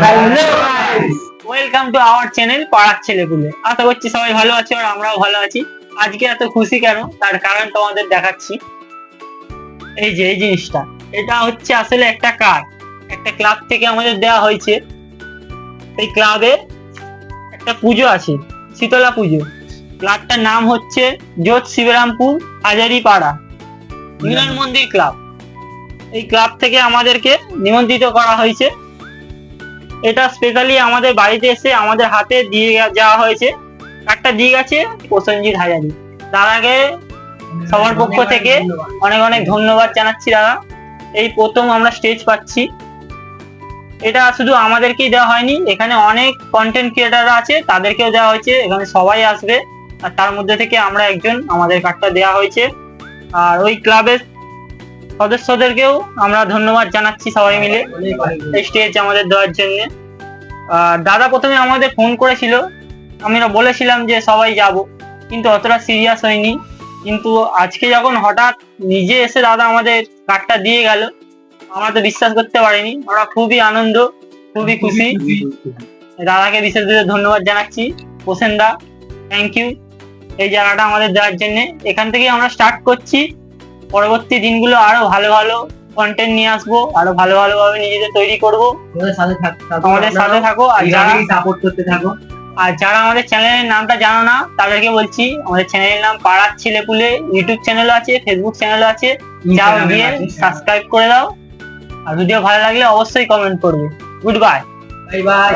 Hello guys, welcome to our channel পাড়ার ছেলেপুলে। আশা করছি সবাই ভালো আছে আর আমরাও ভালো আছি। আজকে এত খুশি কেন তার কারণ তোমাদের দেখাচ্ছি। এই যে এই জিনিসটা, এটা হচ্ছে আসলে একটা কার্ড, একটা ক্লাব থেকে আমাদের দেওয়া হয়েছে। এই ক্লাবে একটা পুজো আছে, শীতলা পুজো। ক্লাবটার নাম হচ্ছে জোত শিবরামপুর হাজারিপাড়া মিলন মন্দির ক্লাব। এই ক্লাব থেকে আমাদেরকে নিমন্ত্রিত করা হয়েছে। এটা স্পেশালি আমাদের বাড়িতে এসে আমাদের হাতে দিয়ে যাওয়া হয়েছে। কার্ডটা দিয়ে গেছে প্রসেনজিৎ হাজারি। দাদাকে সবার পক্ষ থেকে অনেক অনেক ধন্যবাদ জানাচ্ছি দাদা। এই প্রথম আমরা স্টেজ পাচ্ছি। এটা শুধু আমাদেরকেই দেওয়া হয়নি, এখানে অনেক কন্টেন্ট ক্রিয়েটাররা আছে, তাদেরকেও দেওয়া হয়েছে। এখানে সবাই আসবে আর তার মধ্যে থেকে আমরা একজন, আমাদের কার্ডটা দেওয়া হয়েছে। আর ওই ক্লাবের সদস্যদেরকেও আমরা ধন্যবাদ জানাচ্ছি সবাই মিলে এই স্টেজ আমাদের দেওয়ার জন্য। দাদা প্রথমে আমাদের ফোন করেছিল, আমরা বলেছিলাম যে সবাই যাব, কিন্তু অতটা সিরিয়াস হয়নি। কিন্তু আজকে যখন হঠাৎ নিজে এসে দাদা আমাদের কার্ডটা দিয়ে গেল, আমরা তো বিশ্বাস করতে পারিনি। আমরা খুবই আনন্দ, খুবই খুশি। দাদাকে বিশেষ ধন্যবাদ জানাচ্ছি। প্রসেন দা, থ্যাংক ইউ এই জায়গাটা আমাদের দেওয়ার জন্য। এখান থেকে আমরা স্টার্ট করছি, পরবর্তী দিনগুলো আরো ভালো ভালো কন্টেন্ট নিয়ে আসবো, আরো ভালো ভাবে নিজেদের তৈরি করব। আমাদের সাথে থাকো আর যারা সাপোর্ট করতে থাকো। আর যারা আমাদের চ্যানেলের নামটা জানো না তাদেরকে বলছি, আমাদের চ্যানেলের নাম পাড়ার ছেলেপুলে। ইউটিউব চ্যানেলও আছে, ফেসবুক চ্যানেলও আছে, যাও গিয়ে সাবস্ক্রাইব করে দাও। আর ভিডিও ভালো লাগলে অবশ্যই কমেন্ট করবে। Good bye. Bye bye.